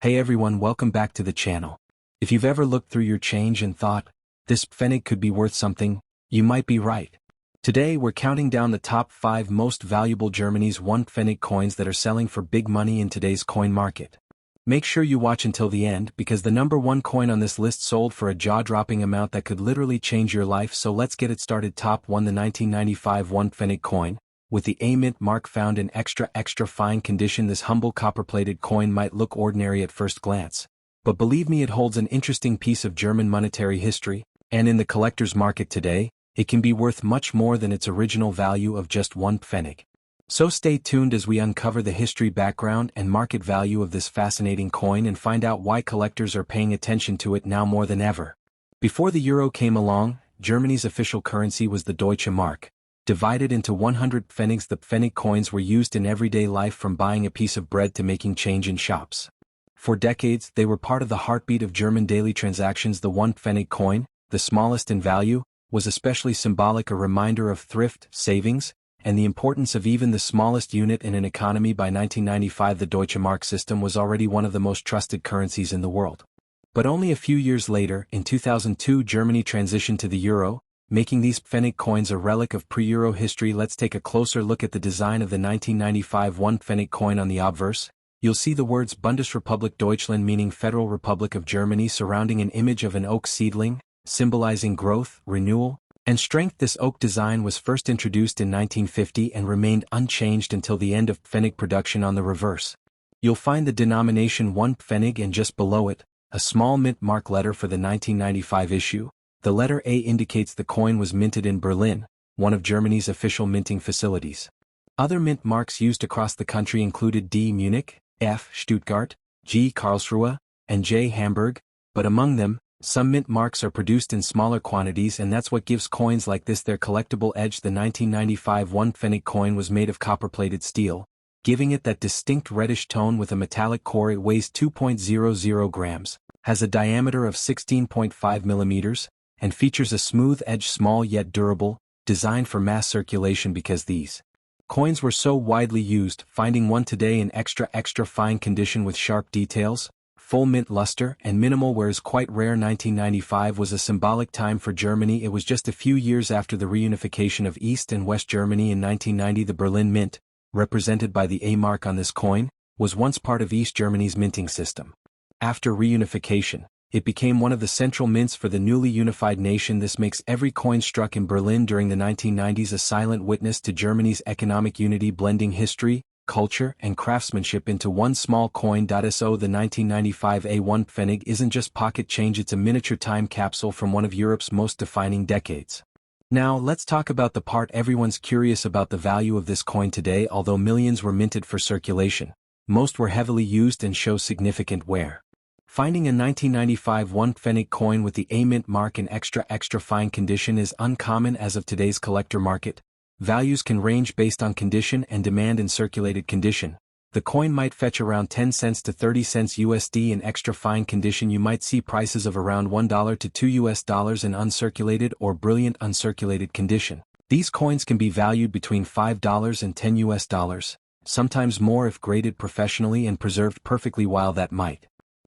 Hey everyone, welcome back to the channel. If you've ever looked through your change and thought, this Pfennig could be worth something, you might be right. Today we're counting down the top 5 most valuable Germany's 1 Pfennig coins that are selling for big money in today's coin market. Make sure you watch until the end because the number 1 coin on this list sold for a jaw-dropping amount that could literally change your life, so let's get it started. Top 1. The 1995 1 Pfennig coin. With the A mint mark found in extra fine condition, this humble copper-plated coin might look ordinary at first glance. But believe me, it holds an interesting piece of German monetary history, and in the collector's market today, it can be worth much more than its original value of just 1 Pfennig. So stay tuned as we uncover the history, background, and market value of this fascinating coin and find out why collectors are paying attention to it now more than ever. Before the euro came along, Germany's official currency was the Deutsche Mark. Divided into 100 Pfennigs, the Pfennig coins were used in everyday life, from buying a piece of bread to making change in shops. For decades, they were part of the heartbeat of German daily transactions. The 1 Pfennig coin, the smallest in value, was especially symbolic, a reminder of thrift, savings, and the importance of even the smallest unit in an economy. By 1995, the Deutsche Mark system was already one of the most trusted currencies in the world. But only a few years later, in 2002, Germany transitioned to the euro, making these Pfennig coins a relic of pre-euro history. Let's take a closer look at the design of the 1995 1 Pfennig coin. On the obverse, you'll see the words Bundesrepublik Deutschland, meaning Federal Republic of Germany, surrounding an image of an oak seedling, symbolizing growth, renewal, and strength. This oak design was first introduced in 1950 and remained unchanged until the end of Pfennig production. On the reverse, you'll find the denomination 1 Pfennig, and just below it, a small mint mark letter for the 1995 issue. The letter A indicates the coin was minted in Berlin, one of Germany's official minting facilities. Other mint marks used across the country included D Munich, F Stuttgart, G Karlsruhe, and J Hamburg, but among them, some mint marks are produced in smaller quantities, and that's what gives coins like this their collectible edge. The 1995 1 Pfennig coin was made of copper-plated steel, giving it that distinct reddish tone with a metallic core. It weighs 2.00 grams, has a diameter of 16.5 millimeters, and features a smooth edge, small yet durable, designed for mass circulation. Because these coins were so widely used, finding one today in extra fine condition with sharp details, full mint luster, and minimal wear is quite rare. 1995 was a symbolic time for Germany. It was just a few years after the reunification of East and West Germany in 1990. The Berlin Mint, represented by the A mark on this coin, was once part of East Germany's minting system. After reunification, it became one of the central mints for the newly unified nation. This makes every coin struck in Berlin during the 1990s a silent witness to Germany's economic unity, blending history, culture, and craftsmanship into one small coin. So the 1995 A1 Pfennig isn't just pocket change, it's a miniature time capsule from one of Europe's most defining decades. Now let's talk about the part everyone's curious about: the value of this coin today. Although millions were minted for circulation, most were heavily used and show significant wear. Finding a 1995 1 Pfennig coin with the A mint mark in extra fine condition is uncommon. As of today's collector market, values can range based on condition and demand. In circulated condition, the coin might fetch around 10 cents to 30 cents USD. In extra fine condition, you might see prices of around $1 to $2. In uncirculated or brilliant uncirculated condition, these coins can be valued between $5 and $10, sometimes more if graded professionally and preserved perfectly. While that might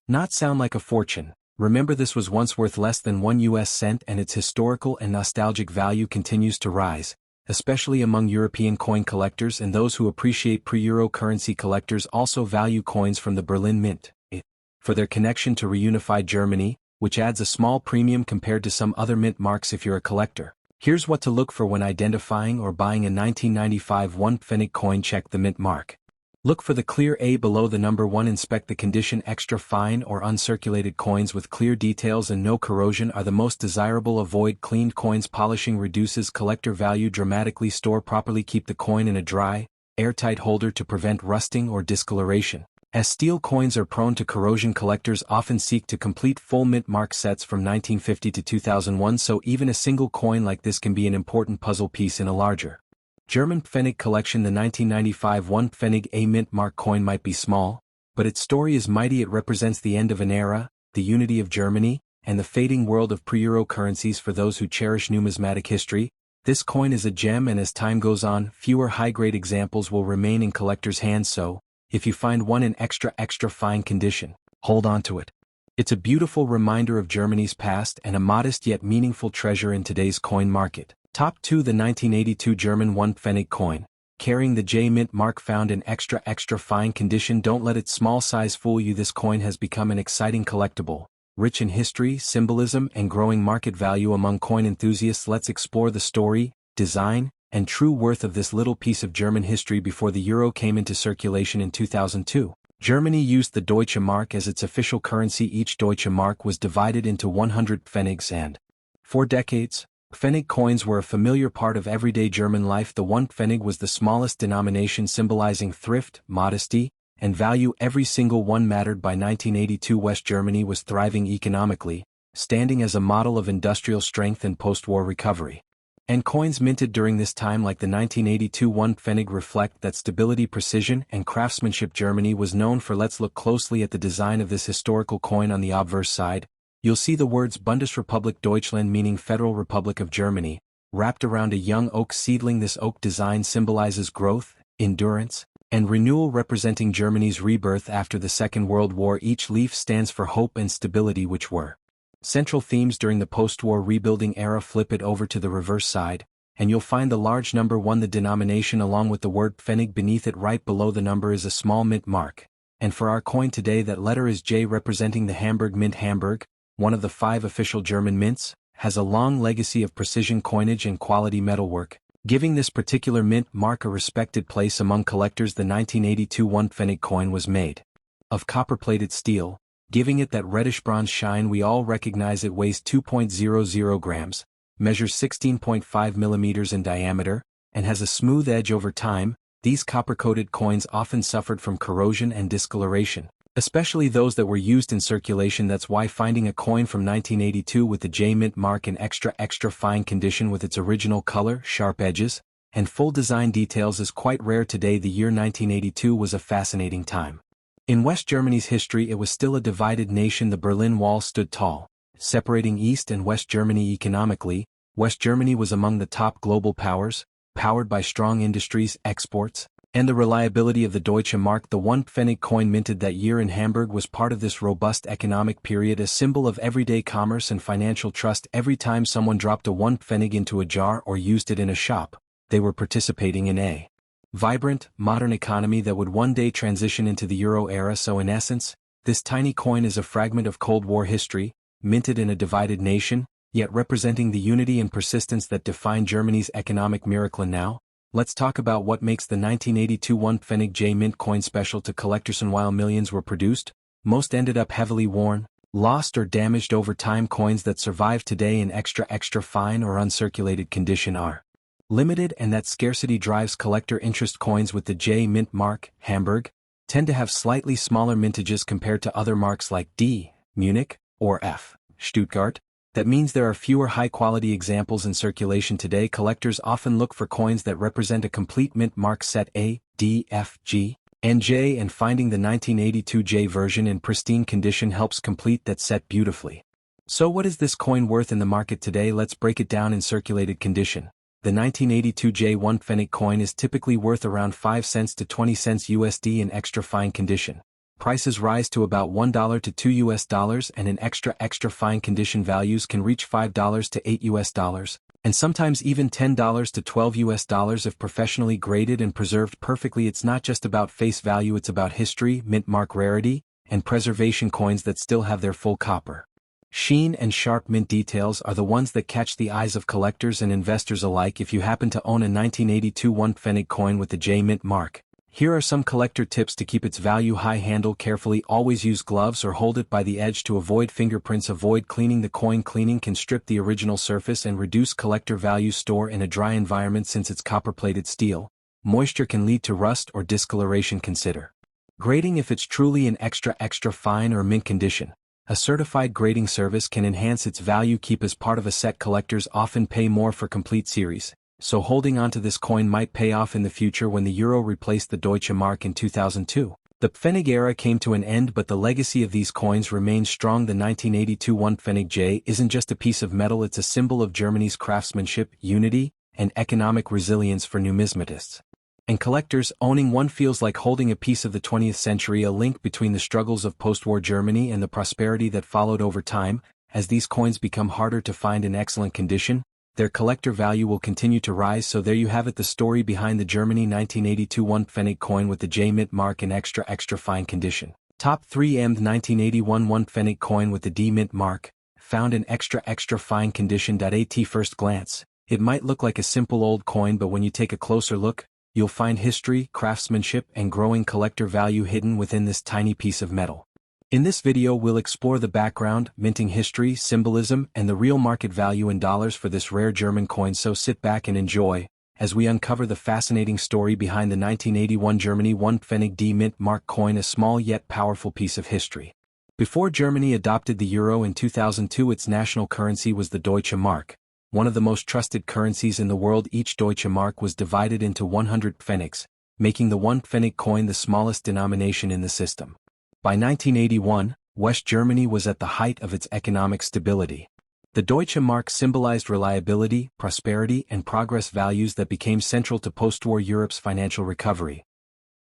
not sound like a fortune, remember this was once worth less than 1 US cent, and its historical and nostalgic value continues to rise, especially among European coin collectors and those who appreciate pre-euro currency. Collectors also value coins from the Berlin Mint for their connection to reunified Germany, which adds a small premium compared to some other mint marks. If you're a collector, here's what to look for when identifying or buying a 1995 1 Pfennig coin. Check the mint mark. Look for the clear A below the number 1. Inspect the condition. Extra fine or uncirculated coins with clear details and no corrosion are the most desirable. Avoid cleaned coins. Polishing reduces collector value dramatically. Store properly. Keep the coin in a dry, airtight holder to prevent rusting or discoloration. As steel coins are prone to corrosion, collectors often seek to complete full mint mark sets from 1950 to 2001, so even a single coin like this can be an important puzzle piece in a larger German Pfennig collection. The 1995 1 Pfennig A mint mark coin might be small, but its story is mighty. It represents the end of an era, the unity of Germany, and the fading world of pre-euro currencies. For those who cherish numismatic history, this coin is a gem, and as time goes on, fewer high-grade examples will remain in collectors' hands. So, if you find one in extra fine condition, Hold on to it. It's a beautiful reminder of Germany's past and a modest yet meaningful treasure in today's coin market. Top 2. The 1982 German 1 Pfennig coin. Carrying the J Mint mark, found in extra fine condition. Don't let its small size fool you. This coin has become an exciting collectible, rich in history, symbolism, and growing market value among coin enthusiasts. Let's explore the story, design, and true worth of this little piece of German history. Before the euro came into circulation in 2002, Germany used the Deutsche Mark as its official currency. Each Deutsche Mark was divided into 100 Pfennigs, and for decades, Pfennig coins were a familiar part of everyday German life. The 1 Pfennig was the smallest denomination, symbolizing thrift, modesty, and value. Every single one mattered. By 1982, West Germany was thriving economically, standing as a model of industrial strength and post-war recovery. And coins minted during this time, like the 1982 1 Pfennig, reflect that stability, precision, and craftsmanship Germany was known for. Let's look closely at the design of this historical coin. On the obverse side, you'll see the words Bundesrepublik Deutschland, meaning Federal Republic of Germany, wrapped around a young oak seedling. This oak design symbolizes growth, endurance, and renewal, representing Germany's rebirth after the Second World War. Each leaf stands for hope and stability, which were central themes during the post-war rebuilding era. Flip it over to the reverse side, and you'll find the large number 1, the denomination, along with the word Pfennig beneath it. Right below the number is a small mint mark. And for our coin today, that letter is J, representing the Hamburg Mint. Hamburg, one of the 5 official German mints, has a long legacy of precision coinage and quality metalwork, giving this particular mint mark a respected place among collectors. The 1982 1 Pfennig coin was made of copper-plated steel, giving it that reddish-bronze shine we all recognize. It weighs 2.00 grams, measures 16.5 millimeters in diameter, and has a smooth edge. Over time, these copper-coated coins often suffered from corrosion and discoloration, especially those that were used in circulation. That's why finding a coin from 1982 with the J Mint mark in extra fine condition with its original color, sharp edges, and full design details is quite rare today. The year 1982 was a fascinating time. In West Germany's history, it was still a divided nation. The Berlin Wall stood tall, separating East and West Germany economically. West Germany was among the top global powers, powered by strong industries, exports, and the reliability of the Deutsche Mark. The 1 Pfennig coin minted that year in Hamburg was part of this robust economic period, a symbol of everyday commerce and financial trust. Every time someone dropped a 1 Pfennig into a jar or used it in a shop, they were participating in a vibrant, modern economy that would one day transition into the Euro era. So in essence, this tiny coin is a fragment of Cold War history, minted in a divided nation, yet representing the unity and persistence that define Germany's economic miracle. And now, let's talk about what makes the 1982 1 Pfennig J Mint coin special to collectors. And while millions were produced, most ended up heavily worn, lost, or damaged over time. Coins that survive today in extra fine or uncirculated condition are limited, and that scarcity drives collector interest. Coins with the J Mint mark, Hamburg, tend to have slightly smaller mintages compared to other marks like D, Munich, or F, Stuttgart. That means there are fewer high-quality examples in circulation today. Collectors often look for coins that represent a complete mint mark set A, D, F, G, and J, and finding the 1982 J version in pristine condition helps complete that set beautifully. So what is this coin worth in the market today? Let's break it down in circulated condition. The 1982 J1 Pfennig coin is typically worth around 5 cents to 20 cents USD in extra fine condition. Prices rise to about $1 to $2, and in extra fine condition values can reach $5 to $8, and sometimes even $10 to $12 if professionally graded and preserved perfectly. It's not just about face value, it's about history, mint mark rarity, and preservation. Coins that still have their full copper sheen and sharp mint details are the ones that catch the eyes of collectors and investors alike. If you happen to own a 1982 1 Pfennig coin with the J Mint mark, here are some collector tips to keep its value high. Handle carefully. Always use gloves or hold it by the edge to avoid fingerprints. Avoid cleaning the coin. Cleaning can strip the original surface and reduce collector value. Store in a dry environment. Since it's copper-plated steel, moisture can lead to rust or discoloration. Consider grading if it's truly in extra fine or mint condition. A certified grading service can enhance its value. Keep as part of a set. Collectors often pay more for complete series, so holding onto this coin might pay off in the future. When the euro replaced the Deutsche Mark in 2002, the Pfennig era came to an end, but the legacy of these coins remains strong. The 1982 1 Pfennig J isn't just a piece of metal, it's a symbol of Germany's craftsmanship, unity, and economic resilience. For numismatists, And collectors, owning one feels like holding a piece of the 20th century, a link between the struggles of post-war Germany and the prosperity that followed over time. As these coins become harder to find in excellent condition, their collector value will continue to rise. So there you have it, the story behind the Germany 1982 1 Pfennig coin with the J mint mark in extra fine condition. Top 3 M 1981 1 Pfennig coin with the D mint mark, found in extra fine condition. At first glance, it might look like a simple old coin, but when you take a closer look, you'll find history, craftsmanship, and growing collector value hidden within this tiny piece of metal. In this video we'll explore the background, minting history, symbolism, and the real market value in dollars for this rare German coin. So sit back and enjoy, as we uncover the fascinating story behind the 1981 Germany 1 Pfennig D mint mark coin, a small yet powerful piece of history. Before Germany adopted the euro in 2002, its national currency was the Deutsche Mark, one of the most trusted currencies in the world. Each Deutsche Mark was divided into 100 Pfennigs, making the 1 Pfennig coin the smallest denomination in the system. By 1981, West Germany was at the height of its economic stability. The Deutsche Mark symbolized reliability, prosperity, and progress, values that became central to post-war Europe's financial recovery.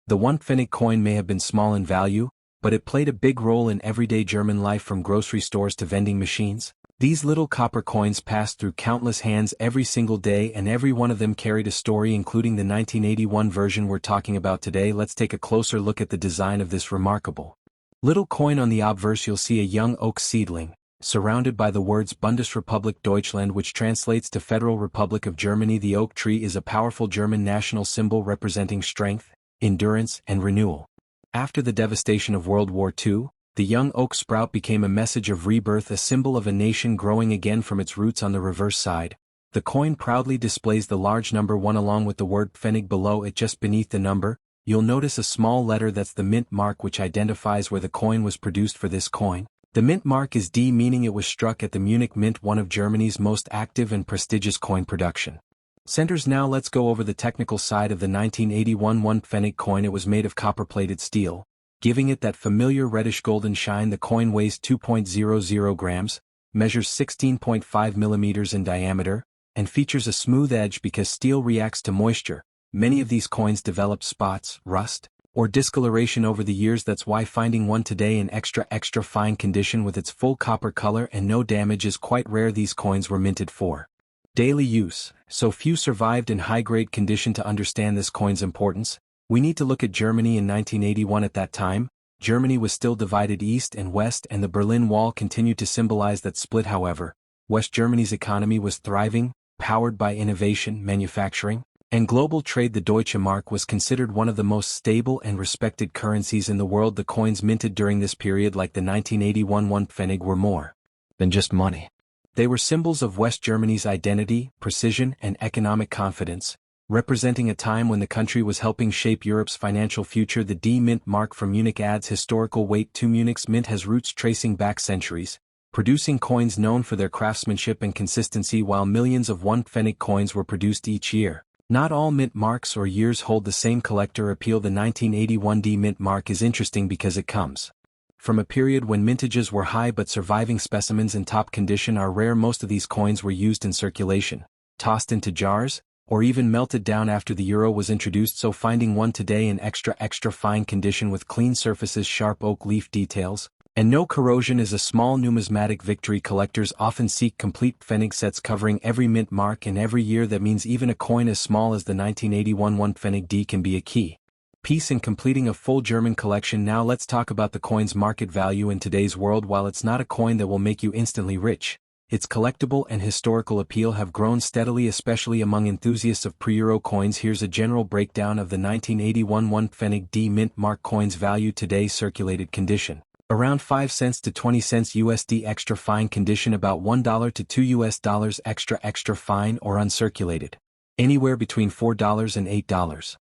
The 1 Pfennig coin may have been small in value, but it played a big role in everyday German life, from grocery stores to vending machines. These little copper coins passed through countless hands every single day, and every one of them carried a story, including the 1981 version we're talking about today. Let's take a closer look at the design of this remarkable little coin. On the obverse you'll see a young oak seedling, surrounded by the words Bundesrepublik Deutschland, which translates to Federal Republic of Germany. The oak tree is a powerful German national symbol representing strength, endurance, and renewal. After the devastation of World War II, the young oak sprout became a message of rebirth, a symbol of a nation growing again from its roots. On the reverse side, the coin proudly displays the large number 1 along with the word Pfennig below it. Just beneath the number, you'll notice a small letter that's the mint mark, which identifies where the coin was produced. For this coin, the mint mark is D, meaning it was struck at the Munich Mint, one of Germany's most active and prestigious coin production centers. Now let's go over the technical side of the 1981 1 Pfennig coin. It was made of copper-plated steel, giving it that familiar reddish-golden shine. The coin weighs 2.00 grams, measures 16.5 millimeters in diameter, and features a smooth edge because steel reacts to moisture. Many of these coins develop spots, rust, or discoloration over the years. That's why finding one today in extra fine condition with its full copper color and no damage is quite rare. These coins were minted for daily use, so few survived in high-grade condition. To understand this coin's importance, we need to look at Germany in 1981. At that time, Germany was still divided east and west, and the Berlin Wall continued to symbolize that split. However, West Germany's economy was thriving, powered by innovation, manufacturing, and global trade. The Deutsche Mark was considered one of the most stable and respected currencies in the world. The coins minted during this period, like the 1981 1 Pfennig, were more than just money. They were symbols of West Germany's identity, precision, and economic confidence, representing a time when the country was helping shape Europe's financial future. The D mint mark from Munich adds historical weight to Munich's mint has roots tracing back centuries, producing coins known for their craftsmanship and consistency. While millions of 1 Pfennig coins were produced each year, not all mint marks or years hold the same collector appeal. The 1981 D mint mark is interesting because it comes from a period when mintages were high, but surviving specimens in top condition are rare. Most of these coins were used in circulation, tossed into jars, or even melted down after the euro was introduced. So finding one today in extra fine condition with clean surfaces, sharp oak leaf details, and no corrosion is a small numismatic victory. Collectors often seek complete Pfennig sets covering every mint mark in every year. That means even a coin as small as the 1981 1 Pfennig D can be a key piece in completing a full German collection. Now let's talk about the coin's market value in today's world. While it's not a coin that will make you instantly rich, its collectible and historical appeal have grown steadily, especially among enthusiasts of pre-euro coins. Here's a general breakdown of the 1981 1 Pfennig D mint mark coin's value today. Circulated condition, around 5 cents to 20 cents USD. Extra fine condition, about $1 to $2 extra fine or uncirculated, anywhere between $4 and $8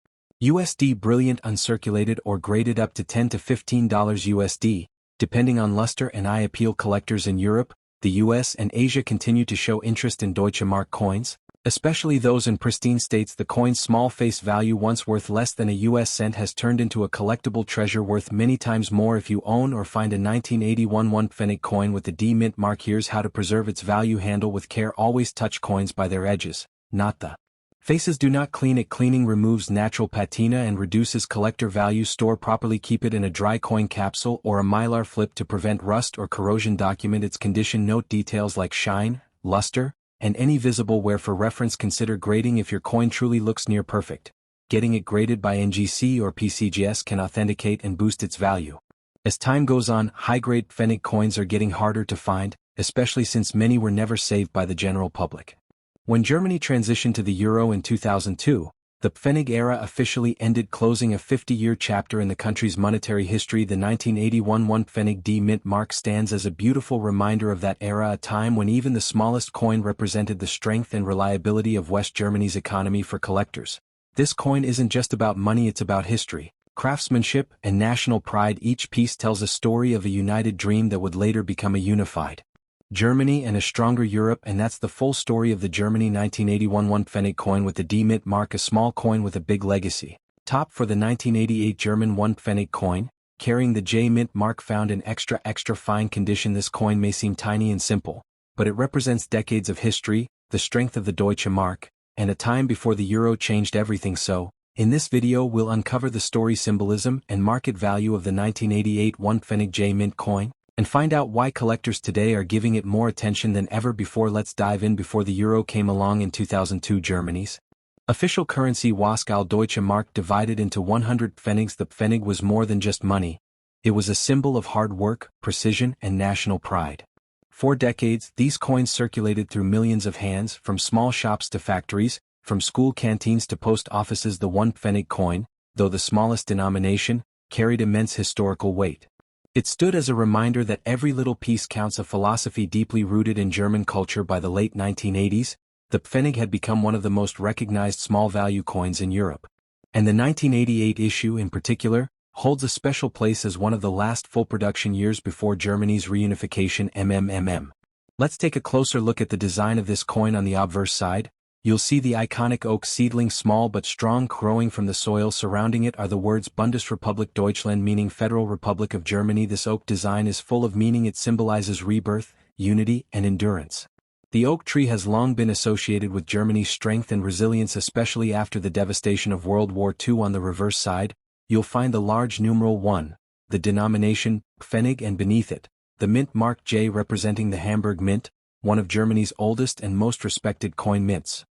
USD. Brilliant uncirculated or graded, up to $10 to $15 USD, depending on luster and eye appeal. Collectors in Europe, the US, and Asia continue to show interest in Deutsche Mark coins, especially those in pristine states. The coin's small face value, once worth less than a US cent, has turned into a collectible treasure worth many times more if you own or find a 1981 1 Pfennig coin with the D mint mark. Here's how to preserve its value. Handle with care. Always touch coins by their edges, not the Faces do not clean it. Cleaning removes natural patina and reduces collector value. Store properly. Keep it in a dry coin capsule or a mylar flip to prevent rust or corrosion. Document its condition. Note details like shine, luster, and any visible wear. For reference, consider grading if your coin truly looks near perfect. Getting it graded by NGC or PCGS can authenticate and boost its value. As time goes on, high-grade Pfennig coins are getting harder to find, especially since many were never saved by the general public. When Germany transitioned to the euro in 2002, the Pfennig era officially ended, closing a 50-year chapter in the country's monetary history. The 1981 1 Pfennig D mint mark stands as a beautiful reminder of that era, a time when even the smallest coin represented the strength and reliability of West Germany's economy. For collectors, this coin isn't just about money, it's about history, craftsmanship, and national pride. Each piece tells a story of a united dream that would later become a unified Germany and a stronger Europe. And that's the full story of the Germany 1981 1 Pfennig coin with the D mint mark, a small coin with a big legacy. Top for the 1988 German 1 Pfennig coin, carrying the J mint mark, found in extra fine condition. This coin may seem tiny and simple, but it represents decades of history, the strength of the Deutsche Mark, and a time before the euro changed everything. So, in this video we'll uncover the story, symbolism, and market value of the 1988 1 Pfennig J mint coin, and find out why collectors today are giving it more attention than ever before. Let's dive in. Before the euro came along in 2002, Germany's official currency was Deutsche Mark, divided into 100 Pfennigs. The Pfennig was more than just money. It was a symbol of hard work, precision, and national pride. For decades, these coins circulated through millions of hands, from small shops to factories, from school canteens to post offices. The 1 Pfennig coin, though the smallest denomination, carried immense historical weight. It stood as a reminder that every little piece counts, a philosophy deeply rooted in German culture. By the late 1980s, the Pfennig had become one of the most recognized small-value coins in Europe. And the 1988 issue in particular holds a special place as one of the last full production years before Germany's reunification. Let's take a closer look at the design of this coin. On the obverse side, you'll see the iconic oak seedling, small but strong, growing from the soil. Surrounding it are the words Bundesrepublik Deutschland, meaning Federal Republic of Germany. This oak design is full of meaning. It symbolizes rebirth, unity, and endurance. The oak tree has long been associated with Germany's strength and resilience, especially after the devastation of World War II. On the reverse side, you'll find the large numeral 1, the denomination Pfennig, and beneath it, the mint mark J, representing the Hamburg mint, one of Germany's oldest and most respected coin mints.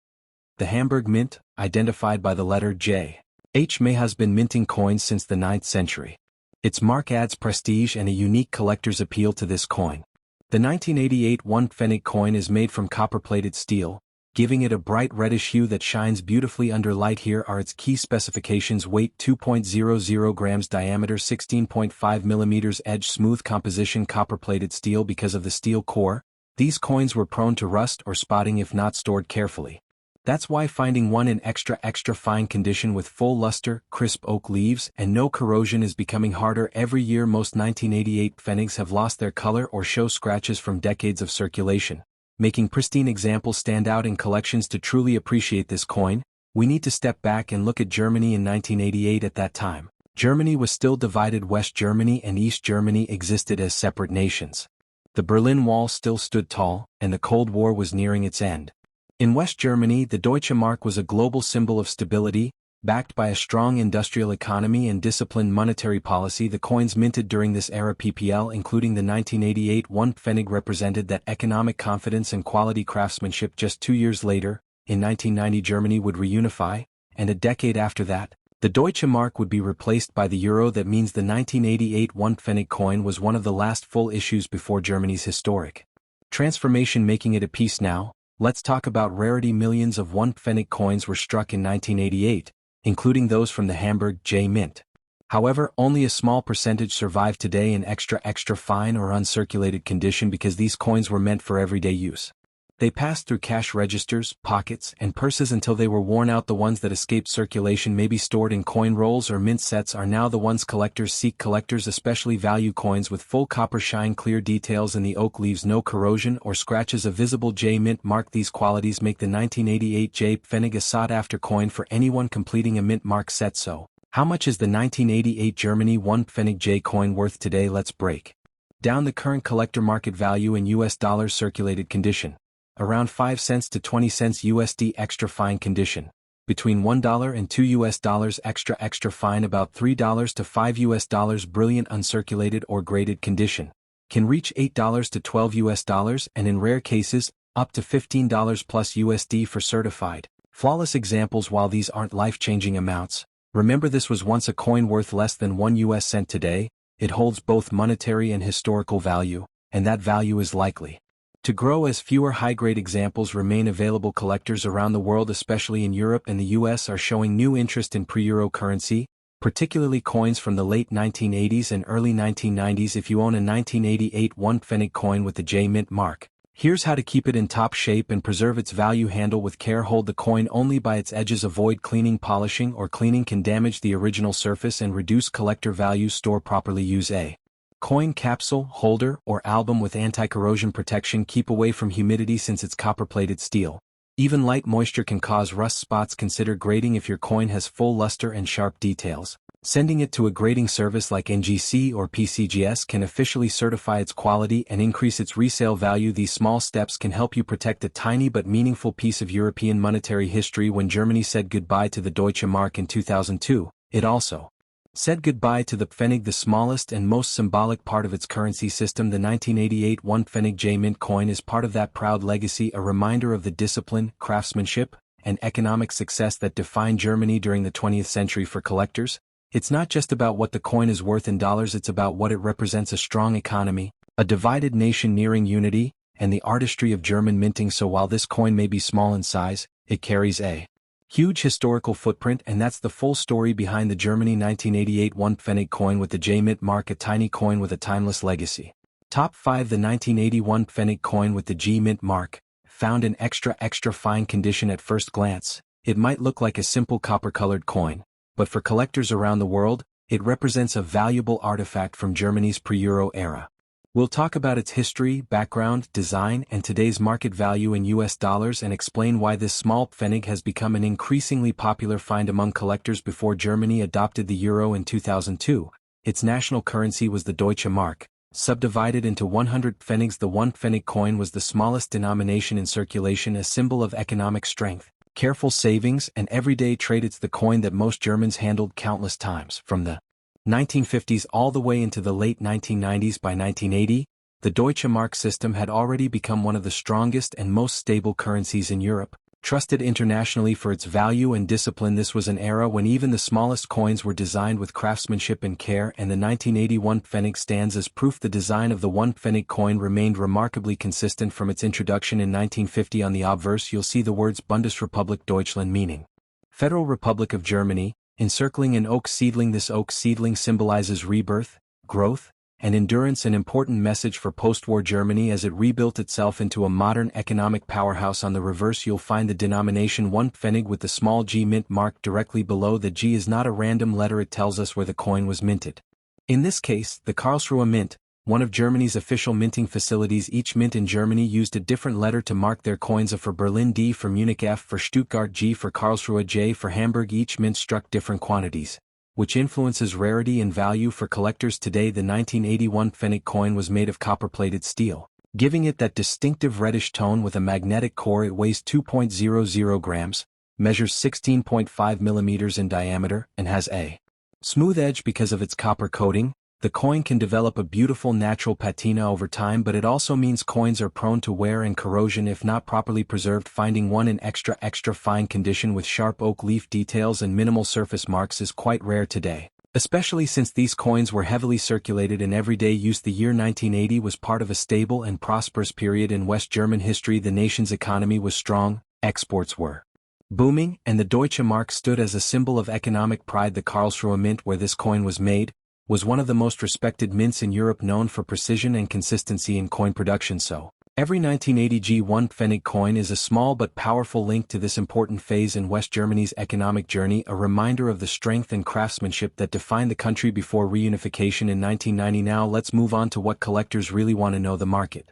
The Hamburg mint, identified by the letter J. H, may has been minting coins since the 9th century. Its mark adds prestige and a unique collector's appeal to this coin. The 1988 1 Pfennig coin is made from copper-plated steel, giving it a bright reddish hue that shines beautifully under light. Here are its key specifications: weight 2.00 grams, diameter 16.5 millimeters, edge smooth, composition copper-plated steel. Because of the steel core, these coins were prone to rust or spotting if not stored carefully. That's why finding one in extra fine condition with full luster, crisp oak leaves, and no corrosion is becoming harder every year. Most 1988 Pfennigs have lost their color or show scratches from decades of circulation, making pristine examples stand out in collections. To truly appreciate this coin, we need to step back and look at Germany in 1988. At that time, Germany was still divided. West Germany and East Germany existed as separate nations. The Berlin Wall still stood tall, and the Cold War was nearing its end. In West Germany, the Deutsche Mark was a global symbol of stability, backed by a strong industrial economy and disciplined monetary policy. The coins minted during this era, PPL, including the 1988 1 Pfennig, represented that economic confidence and quality craftsmanship. Just 2 years later, in 1990, Germany would reunify, and a decade after that, the Deutsche Mark would be replaced by the euro. That means the 1988 1 Pfennig coin was one of the last full issues before Germany's historic transformation, making it a piece now. Let's talk about rarity. Millions of 1 Pfennig coins were struck in 1988, including those from the Hamburg J mint. However, only a small percentage survive today in extra fine or uncirculated condition because these coins were meant for everyday use. They passed through cash registers, pockets, and purses until they were worn out. The ones that escaped circulation, maybe stored in coin rolls or mint sets, are now the ones collectors seek. Collectors especially value coins with full copper shine, clear details, and the oak leaves no corrosion or scratches. A visible J mint mark. These qualities make the 1988 J Pfennig a sought-after coin for anyone completing a mint mark set. So, how much is the 1988 Germany 1 Pfennig J coin worth today? Let's break down the current collector market value in US dollars. Circulated condition: around 5 cents to 20 cents USD. Extra fine condition: between $1 and $2 extra fine, about $3 to $5 brilliant uncirculated or graded condition, can reach $8 to $12 and in rare cases, up to $15 plus USD for certified, flawless examples. While these aren't life-changing amounts, remember this was once a coin worth less than 1 US cent. Today, it holds both monetary and historical value, and that value is likely to grow as fewer high-grade examples remain available. Collectors around the world, especially in Europe and the US, are showing new interest in pre-euro currency, particularly coins from the late 1980s and early 1990s. If you own a 1988 1 Pfennig coin with the J Mint mark, here's how to keep it in top shape and preserve its value. Handle with care. Hold the coin only by its edges. Avoid cleaning. Polishing or cleaning can damage the original surface and reduce collector value. Store properly. Use a coin capsule, holder, or album with anti-corrosion protection. Keep away from humidity since it's copper-plated steel. Even light moisture can cause rust spots. Consider grading if your coin has full luster and sharp details. Sending it to a grading service like NGC or PCGS can officially certify its quality and increase its resale value. These small steps can help you protect a tiny but meaningful piece of European monetary history. When Germany said goodbye to the Deutsche Mark in 2002, it also said goodbye to the Pfennig, the smallest and most symbolic part of its currency system. The 1988 1 Pfennig J Mint coin is part of that proud legacy, a reminder of the discipline, craftsmanship, and economic success that defined Germany during the 20th century. For collectors, it's not just about what the coin is worth in dollars, it's about what it represents: a strong economy, a divided nation nearing unity, and the artistry of German minting. So while this coin may be small in size, it carries a huge historical footprint, and that's the full story behind the Germany 1988 1 Pfennig coin with the J Mint mark, a tiny coin with a timeless legacy. Top 5. The 1981 Pfennig coin with the G Mint mark, found in extra fine condition. At first glance, it might look like a simple copper-colored coin, but for collectors around the world, it represents a valuable artifact from Germany's pre-Euro era. We'll talk about its history, background, design, and today's market value in US dollars, and explain why this small Pfennig has become an increasingly popular find among collectors. Before Germany adopted the euro in 2002, its national currency was the Deutsche Mark, subdivided into 100 Pfennigs. The 1 Pfennig coin was the smallest denomination in circulation, a symbol of economic strength, careful savings, and everyday trade. It's the coin that most Germans handled countless times, from the 1950s all the way into the late 1990s. By 1980, the Deutsche Mark system had already become one of the strongest and most stable currencies in Europe, trusted internationally for its value and discipline. This was an era when even the smallest coins were designed with craftsmanship and care, and the 1981 Pfennig stands as proof. The design of the 1 Pfennig coin remained remarkably consistent from its introduction in 1950. On the obverse, you'll see the words Bundesrepublik Deutschland, meaning Federal Republic of Germany, encircling an oak seedling. This oak seedling symbolizes rebirth, growth, and endurance, an important message for post-war Germany as it rebuilt itself into a modern economic powerhouse. On the reverse, you'll find the denomination 1 Pfennig with the small G Mint mark directly below. The G is not a random letter, it tells us where the coin was minted. In this case, the Karlsruhe Mint, one of Germany's official minting facilities. Each mint in Germany used a different letter to mark their coins: A for Berlin, D for Munich, F for Stuttgart, G for Karlsruhe, J for Hamburg. Each mint struck different quantities, which influences rarity and value for collectors. Today, the 1981 Pfennig coin was made of copper-plated steel, giving it that distinctive reddish tone with a magnetic core. It weighs 2.00 grams, measures 16.5 millimeters in diameter, and has a smooth edge because of its copper coating. The coin can develop a beautiful natural patina over time, but it also means coins are prone to wear and corrosion if not properly preserved. Finding one in extra fine condition with sharp oak leaf details and minimal surface marks is quite rare today, especially since these coins were heavily circulated in everyday use. The year 1980 was part of a stable and prosperous period in West German history. The nation's economy was strong, exports were booming, and the Deutsche Mark stood as a symbol of economic pride. The Karlsruhe Mint, where this coin was made, was one of the most respected mints in Europe, known for precision and consistency in coin production. So, every 1980 G1 Pfennig coin is a small but powerful link to this important phase in West Germany's economic journey, a reminder of the strength and craftsmanship that defined the country before reunification in 1990. Now let's move on to what collectors really want to know: the market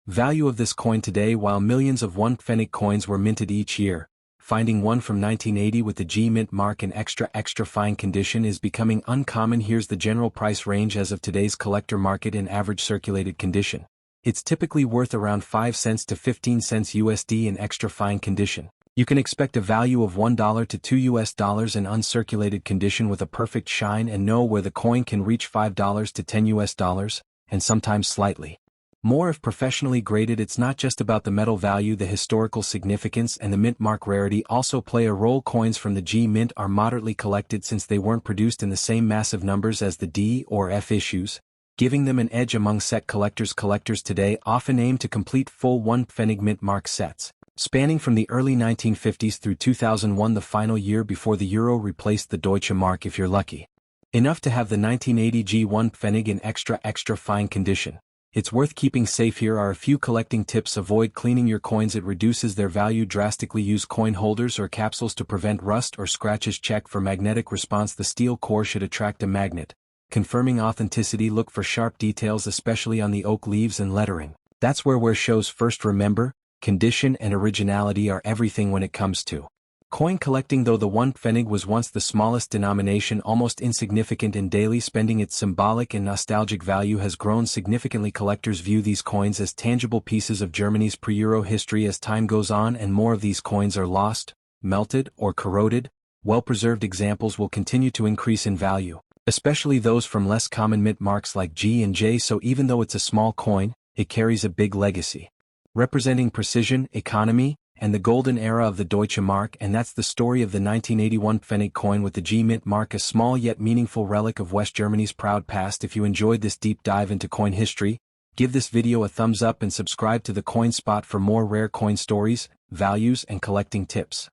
value of this coin today. While millions of 1 Pfennig coins were minted each year, finding one from 1980 with the G Mint mark in extra fine condition is becoming uncommon. Here's the general price range as of today's collector market in average circulated condition. It's typically worth around 5 cents to 15 cents USD in extra fine condition. You can expect a value of $1 to $2 in uncirculated condition with a perfect shine, and know where the coin can reach $5 to $10, and sometimes slightly more if professionally graded. It's not just about the metal value. The historical significance and the mint mark rarity also play a role. Coins from the G mint are moderately collected since they weren't produced in the same massive numbers as the D or F issues, giving them an edge among set collectors. Collectors today often aim to complete full one Pfennig mint mark sets, spanning from the early 1950s through 2001, the final year before the euro replaced the Deutsche Mark, if you're lucky enough to have the 1980 G1 Pfennig in extra fine condition. It's worth keeping safe. Here are a few collecting tips. Avoid cleaning your coins. It reduces their value drastically. Use coin holders or capsules to prevent rust or scratches. Check for magnetic response. The steel core should attract a magnet, confirming authenticity. Look for sharp details, especially on the oak leaves and lettering. That's where shows first. Remember, condition and originality are everything when it comes to coin collecting. Though the 1 Pfennig was once the smallest denomination, almost insignificant in daily spending, its symbolic and nostalgic value has grown significantly. Collectors view these coins as tangible pieces of Germany's pre-euro history. As time goes on and more of these coins are lost, melted, or corroded, well-preserved examples will continue to increase in value, especially those from less common mint marks like G and J. So even though it's a small coin, it carries a big legacy, representing precision, economy, and the golden era of the Deutsche Mark. And that's the story of the 1981 Pfennig coin with the G mint mark, a small yet meaningful relic of West Germany's proud past. If you enjoyed this deep dive into coin history, give this video a thumbs up and subscribe to the Coin Spot for more rare coin stories, values, and collecting tips.